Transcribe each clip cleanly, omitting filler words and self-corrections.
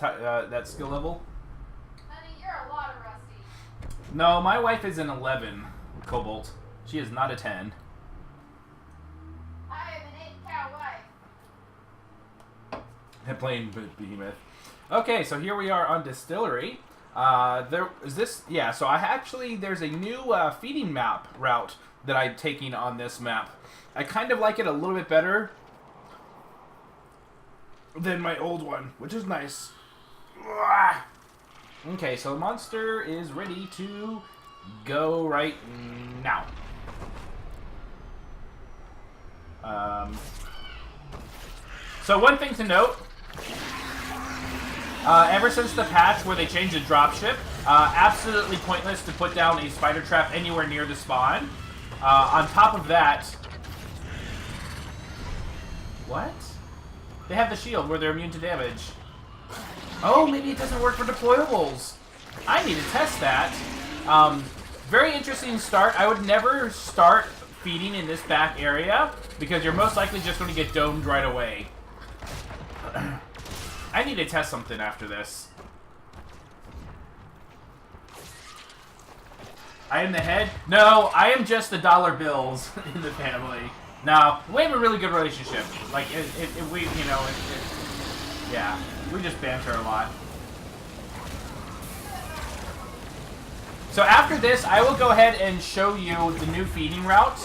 that skill level? Honey, you're a lot of rusty. No, my wife is an 11 Cobalt. She is not a 10. I am an 8-cow wife. And playing Behemoth. Okay, so here we are on Distillery. There is this, yeah. So there's a new feeding map route that I'm taking on this map. I kind of like it a little bit better than my old one, which is nice. Okay, so the monster is ready to go right now. So one thing to note. Ever since the patch where they changed the dropship, absolutely pointless to put down a spider trap anywhere near the spawn. On top of that... What? They have the shield where they're immune to damage. Oh, maybe it doesn't work for deployables. I need to test that. Very interesting start. I would never start feeding in this back area because you're most likely just going to get domed right away. I need to test something after this. I am the head? No, I am just the dollar bills in the family. No, we have a really good relationship. Like, yeah, we just banter a lot. So after this, I will go ahead and show you the new feeding route.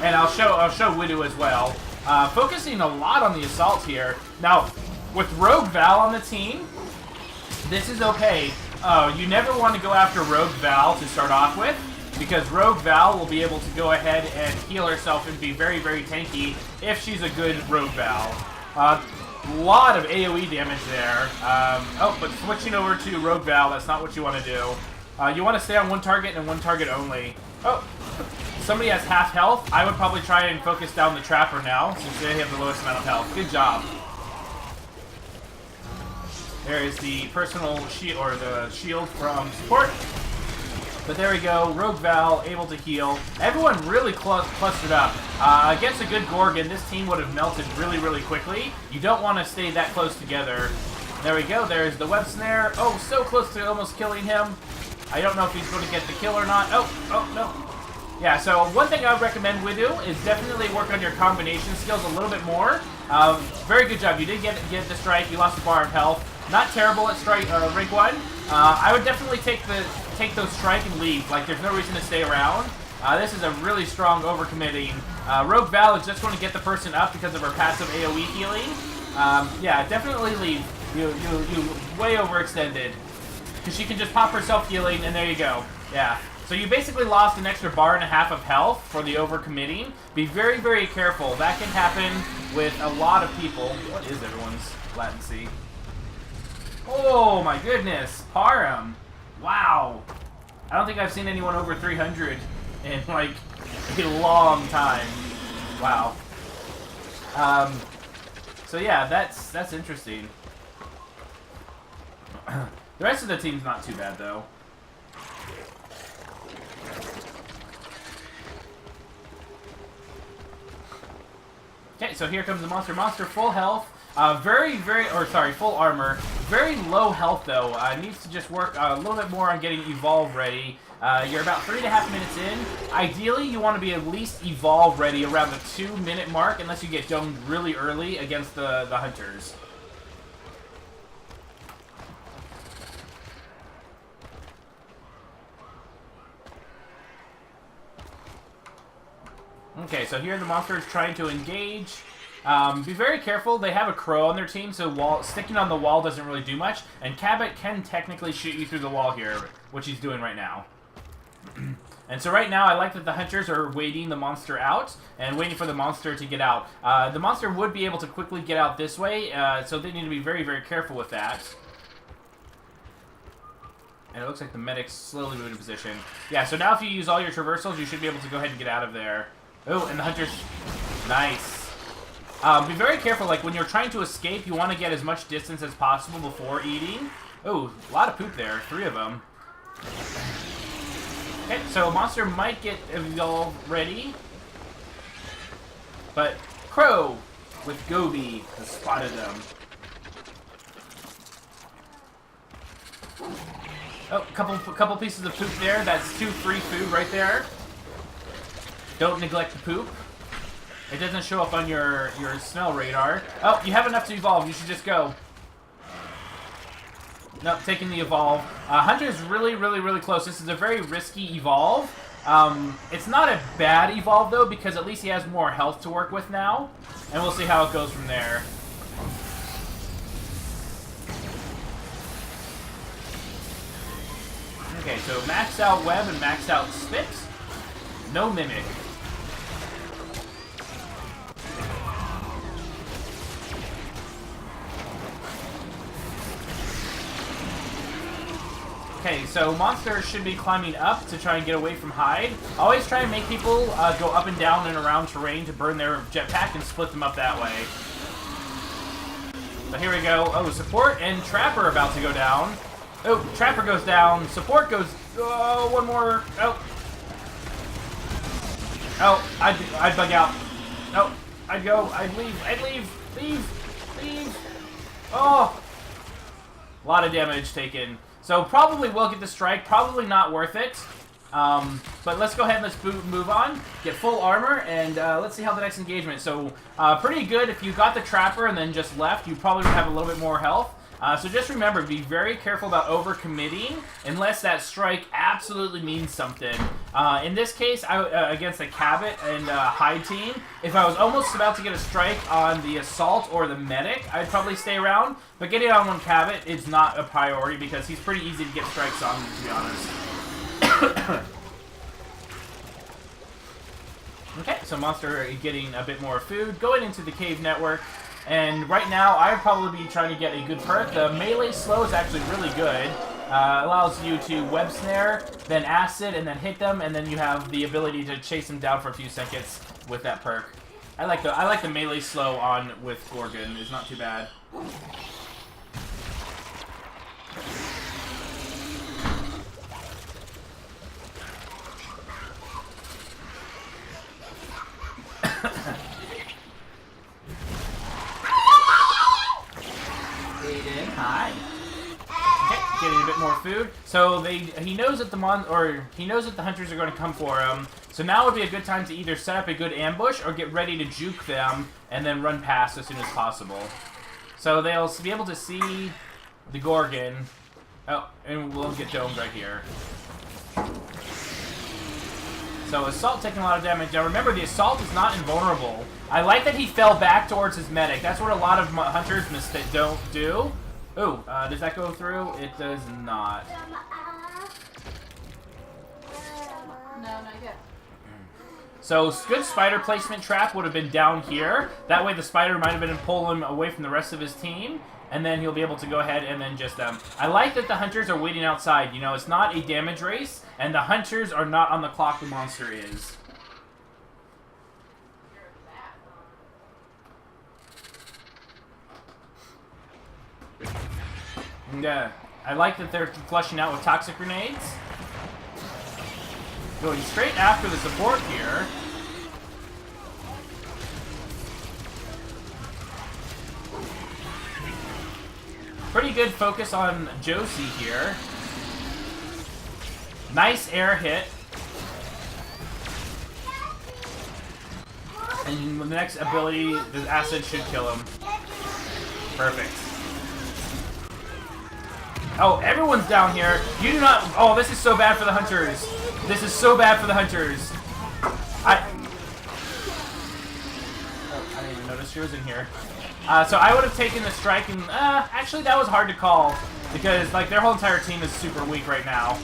And I'll show Widow as well. Focusing a lot on the assault here. Now, with Rogue Val on the team, this is okay. You never want to go after Rogue Val to start off with, because Rogue Val will be able to go ahead and heal herself and be very, very tanky if she's a good Rogue Val. Lot of AoE damage there. But switching over to Rogue Val, that's not what you want to do. You want to stay on one target and one target only. Oh, somebody has half health. I would probably try and focus down the Trapper now, since they have the lowest amount of health. Good job. There is the personal shield, or the shield from support. But there we go, Rogue Val able to heal. Everyone really clustered up. Against a good Gorgon, this team would have melted really, really quickly. You don't want to stay that close together. There we go, there's the web snare. Oh, so close to almost killing him. I don't know if he's going to get the kill or not. Oh, no. Yeah, so one thing I would recommend with you is definitely work on your combination skills a little bit more. Very good job. You did get the strike. You lost a bar of health. Not terrible at rank 1. I would definitely take those strike and leave. Like, there's no reason to stay around. This is a really strong overcommitting. Rogue Val is just going to get the person up because of her passive AoE healing. Yeah, definitely leave. You way overextended. Because she can just pop herself healing, and there you go. Yeah. So you basically lost an extra bar and a half of health for the overcommitting. Be very, very careful. That can happen with a lot of people. What is everyone's latency? Oh my goodness, Param. Wow. I don't think I've seen anyone over 300 in like a long time. Wow. So yeah, that's interesting. The rest of the team's not too bad though. Okay, so here comes the monster. Monster full health. Full armor. Very low health, though. Needs to just work a little bit more on getting Evolve ready. You're about 3.5 minutes in. Ideally, you want to be at least Evolve ready around the 2-minute mark, unless you get domed really early against the Hunters. Okay, so here the monster is trying to engage. Be very careful. They have a crow on their team, so sticking on the wall doesn't really do much. And Cabot can technically shoot you through the wall here, which he's doing right now. And so right now, I like that the Hunters are waiting the monster out and waiting for the monster to get out. The monster would be able to quickly get out this way, so they need to be very, very careful with that. And it looks like the medic's slowly moving in position. Yeah, so now if you use all your traversals, you should be able to go ahead and get out of there. Oh, and the Hunters... Nice. Be very careful, like, when you're trying to escape, you want to get as much distance as possible before eating. Oh, a lot of poop there. 3 of them. Okay, so monster might get Evolve ready. But Crow with Gobi has spotted them. Oh, couple pieces of poop there. That's 2 free food right there. Don't neglect the poop. It doesn't show up on your smell radar. Oh, you have enough to evolve. You should just go. Nope, taking the evolve. Hunter's really, really, really close. This is a very risky evolve. It's not a bad evolve, though, because at least he has more health to work with now. And we'll see how it goes from there. Okay, so maxed out web and maxed out spit. No mimic. Okay, so monsters should be climbing up to try and get away from hide. Always try and make people go up and down and around terrain to burn their jetpack and split them up that way. So here we go. Oh, support and trapper about to go down. Oh, trapper goes down. Support goes. Oh, one more. Oh. Oh, I'd bug out. Oh, I'd go. I'd leave. I'd leave. Leave. Oh. A lot of damage taken. So probably will get the strike. Probably not worth it. But let's go ahead and let's move on. Get full armor, and let's see how the next engagement. So pretty good. If you got the trapper and then just left, you probably would have a little bit more health. So just remember, be very careful about over-committing unless that strike absolutely means something. In this case, against the Cabot and Hide team, if I was almost about to get a strike on the Assault or the Medic, I'd probably stay around. But getting on one Cabot is not a priority because he's pretty easy to get strikes on, to be honest. Okay, so monster getting a bit more food, going into the cave network. And right now, I'd probably be trying to get a good perk. The melee slow is actually really good. Allows you to web snare, then acid, and then hit them, and then you have the ability to chase them down for a few seconds with that perk. I like the melee slow on with Gorgon. It's not too bad. Hi. Okay, getting a bit more food. So he knows that the hunters are going to come for him. So now would be a good time to either set up a good ambush or get ready to juke them and then run past as soon as possible. So they'll be able to see the Gorgon. Oh, and we'll get domed right here. So Assault taking a lot of damage. Now remember, the Assault is not invulnerable. I like that he fell back towards his medic. That's what a lot of hunters don't do. Ooh, does that go through? It does not. No, not yet. So good spider placement trap would have been down here. That way the spider might have been pulling him away from the rest of his team. And then he'll be able to go ahead and then just I like that the hunters are waiting outside. You know, it's not a damage race. And the hunters are not on the clock, the monster is. And, I like that they're flushing out with toxic grenades. Going straight after the support here. Pretty good focus on Josie here. Nice air hit. And the next ability, the acid should kill him. Perfect. Oh, everyone's down here. You do not... Oh, this is so bad for the hunters. This is so bad for the hunters. I didn't even notice she was in here. So I would have taken the strike and... actually, that was hard to call. Because, like, their whole entire team is super weak right now.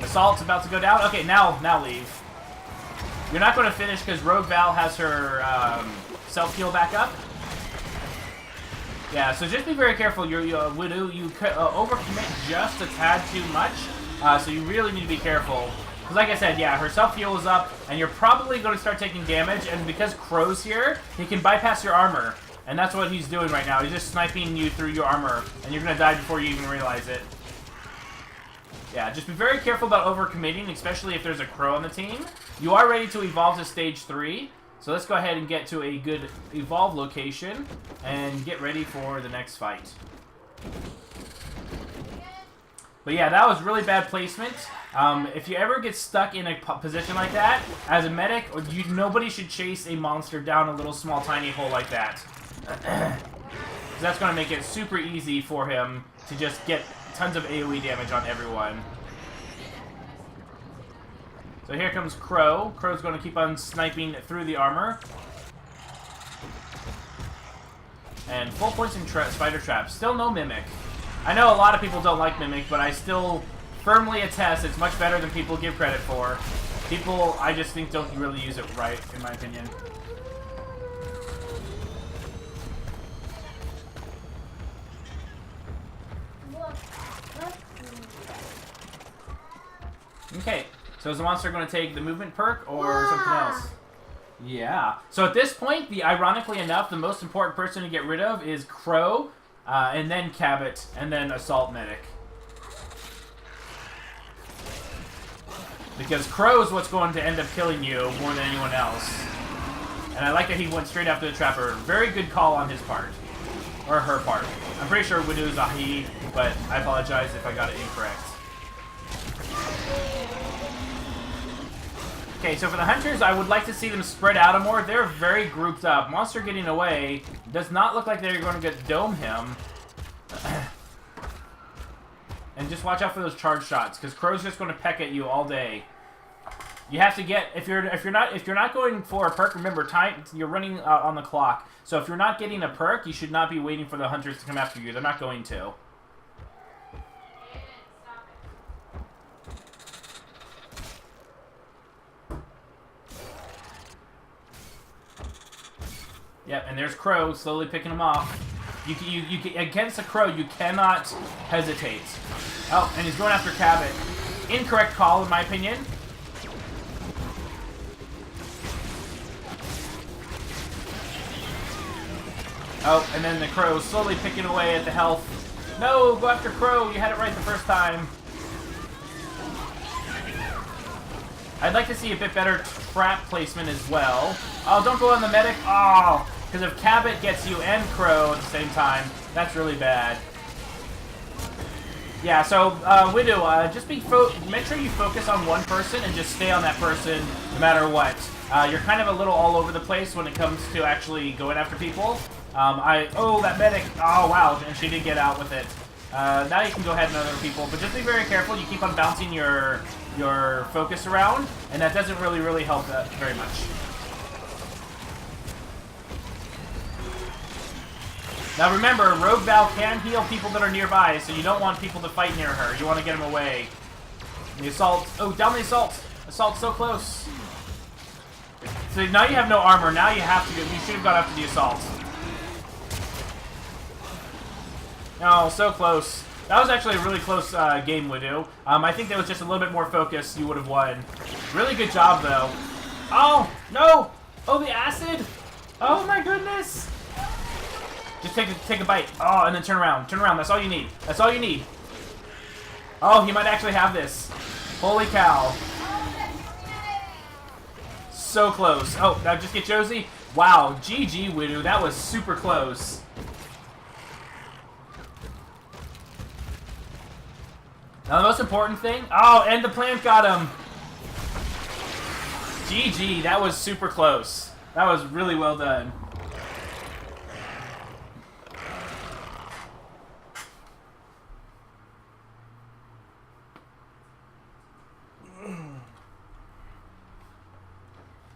Assault's about to go down. Okay, now leave. You're not going to finish because Rogue Val has her self-heal back up. Yeah, so just be very careful. You overcommit just a tad too much, so you really need to be careful. Because like I said, yeah, her self-heal is up, and you're probably going to start taking damage, and because Crow's here, he can bypass your armor. And that's what he's doing right now. He's just sniping you through your armor, and you're going to die before you even realize it. Yeah, just be very careful about overcommitting, especially if there's a Crow on the team. You are ready to evolve to stage 3. So let's go ahead and get to a good evolve location and get ready for the next fight. But yeah, that was really bad placement. If you ever get stuck in a position like that, as a medic, nobody should chase a monster down a little small tiny hole like that. That's going to make it super easy for him to just get tons of AoE damage on everyone. So here comes Crow. Crow's going to keep on sniping through the armor. And full points in spider traps. Still no Mimic. I know a lot of people don't like Mimic, but I still firmly attest it's much better than people give credit for. People, I just think, don't really use it right, in my opinion. Okay, so is the monster going to take the movement perk or something else? Yeah. So at this point, ironically enough, the most important person to get rid of is Crow, and then Cabot, and then Assault Medic. Because Crow is what's going to end up killing you more than anyone else. And I like that he went straight after the Trapper. Very good call on his part. Or her part. I'm pretty sure Widow is a he, but I apologize if I got it incorrect. Okay, so for the Hunters, I would like to see them spread out more. They're very grouped up. Monster getting away does not look like they're going to get dome him. And just watch out for those charge shots, because Crow's just going to peck at you all day. You have to get if you're not going for a perk. Remember, you're running on the clock. So if you're not getting a perk, you should not be waiting for the Hunters to come after you. They're not going to. Yep, and there's Crow slowly picking them off. You against a Crow, you cannot hesitate. Oh, and he's going after Cabot. Incorrect call, in my opinion. Oh, and then the Crow slowly picking away at the health. No, go after Crow. You had it right the first time. I'd like to see a bit better trap placement as well. Oh, don't go on the medic. Oh, because if Cabot gets you and Crow at the same time, that's really bad. Yeah, so Widow, just make sure you focus on one person and just stay on that person no matter what. You're kind of a little all over the place when it comes to actually going after people. Oh, that medic. Oh, wow, and she did get out with it. Now you can go ahead and other people, but just be very careful. You keep on bouncing your focus around, and that doesn't really help that very much. Now remember, Rogue Val can heal people that are nearby, so you don't want people to fight near her. You want to get them away. The Assault. Oh, down the Assault. Assault's so close. So now you have no armor. Now you have to. You should have gone after the Assault. No, so close. That was actually a really close game, Widow. I think that was just a little bit more focus. You would have won. Really good job, though. Oh, no! Oh, the acid! Oh, my goodness! Just take a bite. Oh, and then turn around. Turn around. That's all you need. That's all you need. Oh, he might actually have this. Holy cow. So close. Oh, now just get Josie. Wow, GG, Widow. That was super close. Now the most important thing... Oh, and the plant got him. GG, that was super close. That was really well done.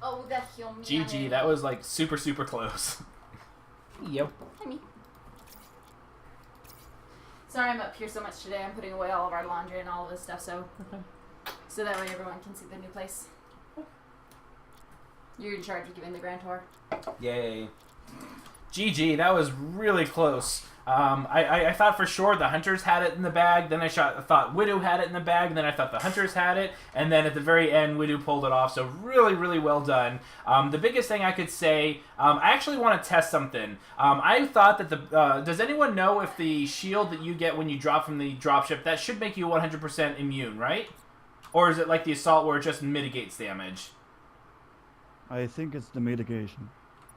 Oh, that GG, that was like super close. Yep. Hi, me. Sorry I'm up here so much today. I'm putting away all of our laundry and all of this stuff, so that way everyone can see the new place. You're in charge of giving the grand tour. Yay. GG, that was really close. I thought for sure the Hunters had it in the bag, then I thought Widow had it in the bag, and then I thought the Hunters had it, and then at the very end, Widow pulled it off, so really well done. The biggest thing I could say, I actually want to test something. I thought that does anyone know if the shield that you get when you drop from the dropship, that should make you 100% immune, right? Or is it like the Assault where it just mitigates damage? I think it's the mitigation.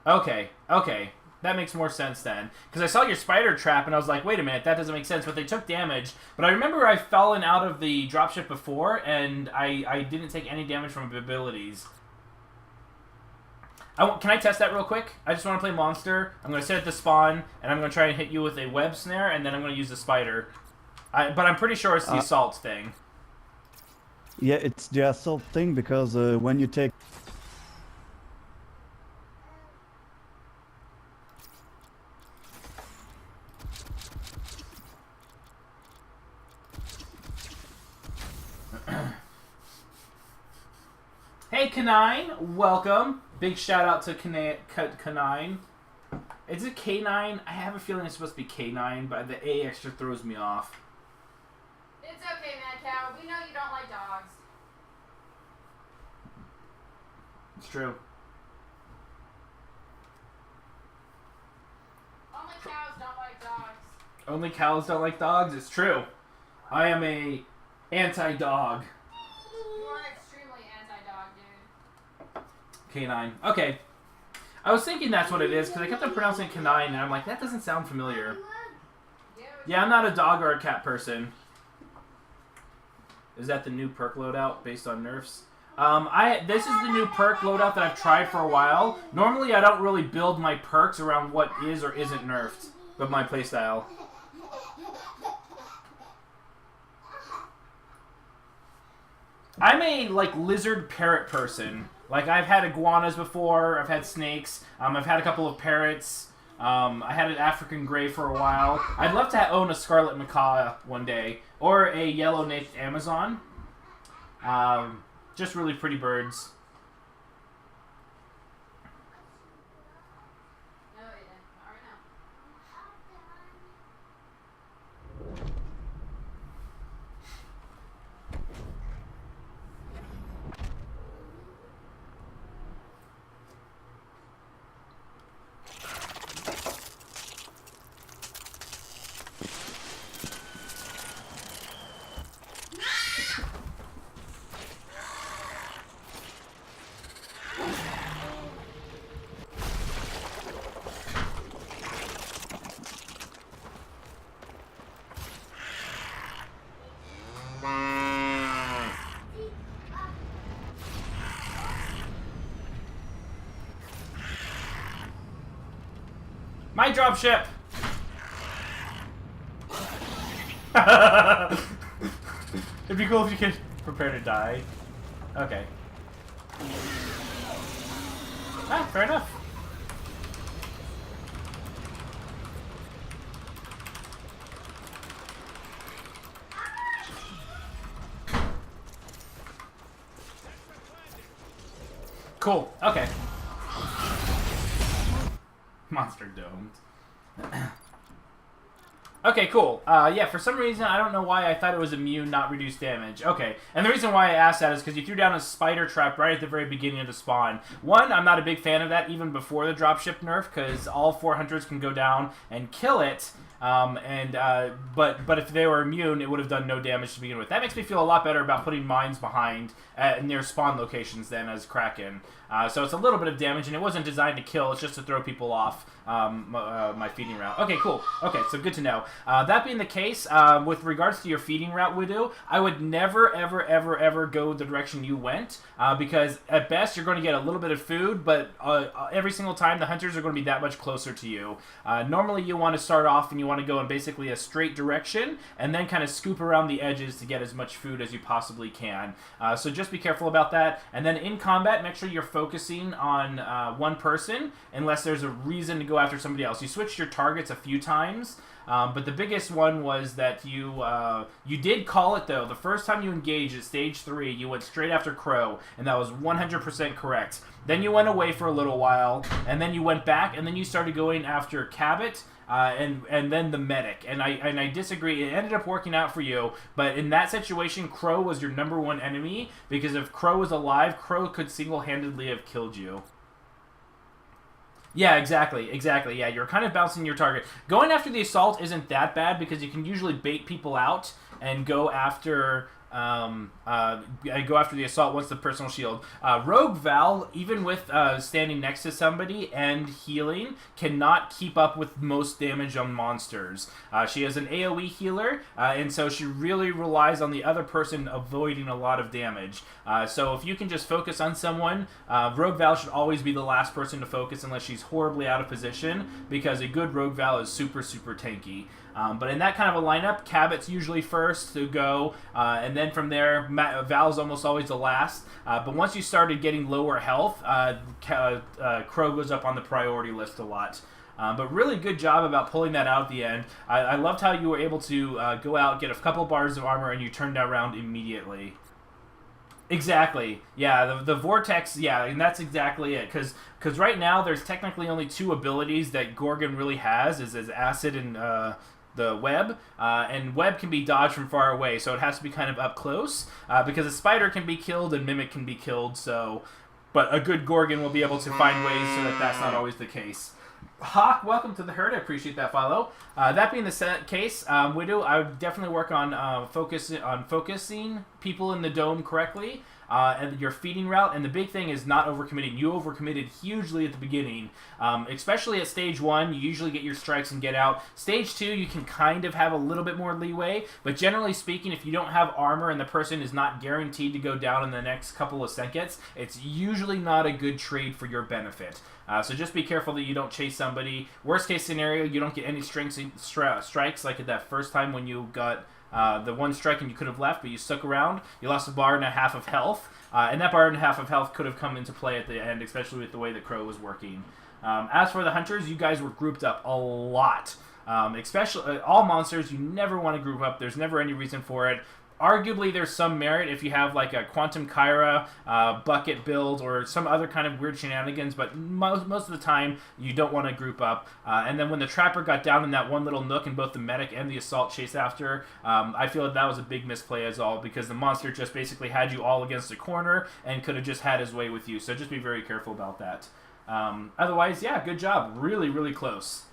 Okay, okay. That makes more sense then. Because I saw your spider trap and I was like, wait a minute, that doesn't make sense. But they took damage. But I remember I've fallen out of the dropship before and I didn't take any damage from abilities. Can I test that real quick? I just want to play monster. I'm going to sit at the spawn and I'm going to try and hit you with a web snare and then I'm going to use the spider. But I'm pretty sure it's the assault thing. Yeah, it's the assault thing because when you take... Hey, Canine, welcome. Big shout out to Canine. Is it K9? I have a feeling it's supposed to be K9, but the A extra throws me off. It's okay, MaddCow. We know you don't like dogs. It's true. Only cows don't like dogs. Only cows don't like dogs? It's true. I am a anti-dog. You are extremely anti-dog, dude. K9. Okay. I was thinking that's what it is, because I kept on pronouncing it Canine, and I'm like, that doesn't sound familiar. Yeah, I'm not a dog or a cat person. Is that the new perk loadout based on nerfs? This is the new perk loadout that I've tried for a while. Normally, I don't really build my perks around what is or isn't nerfed, but my playstyle. I'm a, like, lizard parrot person. Like, I've had iguanas before, I've had snakes, I've had a couple of parrots, I had an African gray for a while. I'd love to own a scarlet macaw one day, or a yellow-naped Amazon. Just really pretty birds. No, yeah. All right now. My dropship! It'd be cool if you could prepare to die. Okay. Ah, fair enough. Cool. Okay. Monster domed. Okay, cool. Yeah, for some reason, I don't know why I thought it was immune, not reduced damage. Okay, and the reason why I asked that is because you threw down a spider trap right at the very beginning of the spawn. One, I'm not a big fan of that even before the dropship nerf, because all 400s can go down and kill it. But if they were immune, it would have done no damage to begin with. That makes me feel a lot better about putting mines behind near spawn locations than as Kraken. So it's a little bit of damage, and it wasn't designed to kill. It's just to throw people off my feeding route. Okay, cool. Okay, so good to know. That being the case, with regards to your feeding route, Widow, I would never, ever, ever, ever go the direction you went, because at best you're going to get a little bit of food, but every single time the hunters are going to be that much closer to you. Normally you want to start off and you want to go in basically a straight direction, and then kind of scoop around the edges to get as much food as you possibly can. So just be careful about that. And then in combat, make sure you're focusing on one person, unless there's a reason to go after somebody else. You switched your targets a few times, but the biggest one was that you did call it, though. The first time you engaged at stage 3, you went straight after Crow, and that was 100% correct. Then you went away for a little while, and then you went back, and then you started going after Cabot, and then the medic. And I disagree. It ended up working out for you, but in that situation, Crow was your #1 enemy, because if Crow was alive, Crow could single-handedly have killed you. Yeah, exactly. Yeah, you're kind of bouncing your target. Going after the assault isn't that bad because you can usually bait people out and go after go after the assault once the personal shield. Rogue Val, even with standing next to somebody and healing, cannot keep up with most damage on monsters. She is an AoE healer, and so she really relies on the other person avoiding a lot of damage. So if you can just focus on someone, Rogue Val should always be the last person to focus unless she's horribly out of position, because a good Rogue Val is super, super tanky. But in that kind of a lineup, Cabot's usually first to go, and then from there, Val's almost always the last. But once you started getting lower health, Crow goes up on the priority list a lot. But really good job about pulling that out at the end. I loved how you were able to go out, get a couple bars of armor, and you turned that around immediately. Exactly. Yeah, the Vortex, yeah, and that's exactly it. Because right now, there's technically only 2 abilities that Gorgon really has, is Acid and the Web. And Web can be dodged from far away, so it has to be kind of up close. Because a Spider can be killed and Mimic can be killed, so... But a good Gorgon will be able to find ways so that that's not always the case. Hawk, welcome to the herd. I appreciate that follow. That being the case, Widow, I would definitely work on focusing people in the dome correctly, and your feeding route. And the big thing is not overcommitting. You overcommitted hugely at the beginning, especially at stage 1. You usually get your strikes and get out. Stage 2, you can kind of have a little bit more leeway, but generally speaking, if you don't have armor and the person is not guaranteed to go down in the next couple of seconds, it's usually not a good trade for your benefit. So just be careful that you don't chase somebody. Worst case scenario, you don't get any strikes like at that first time when you got the 1 strike and you could have left, but you stuck around. You lost a bar and a half of health, and that bar and a half of health could have come into play at the end, especially with the way that Crow was working. As for the Hunters, you guys were grouped up a lot. Especially all monsters, you never want to group up. There's never any reason for it. Arguably, there's some merit if you have like a Quantum Kyra bucket build or some other kind of weird shenanigans, but most of the time you don't want to group up. And then when the Trapper got down in that one little nook and both the Medic and the Assault chased after, I feel that was a big misplay as all, because the monster just basically had you all against a corner and could have just had his way with you. So just be very careful about that. Otherwise, yeah, good job. Really, really close.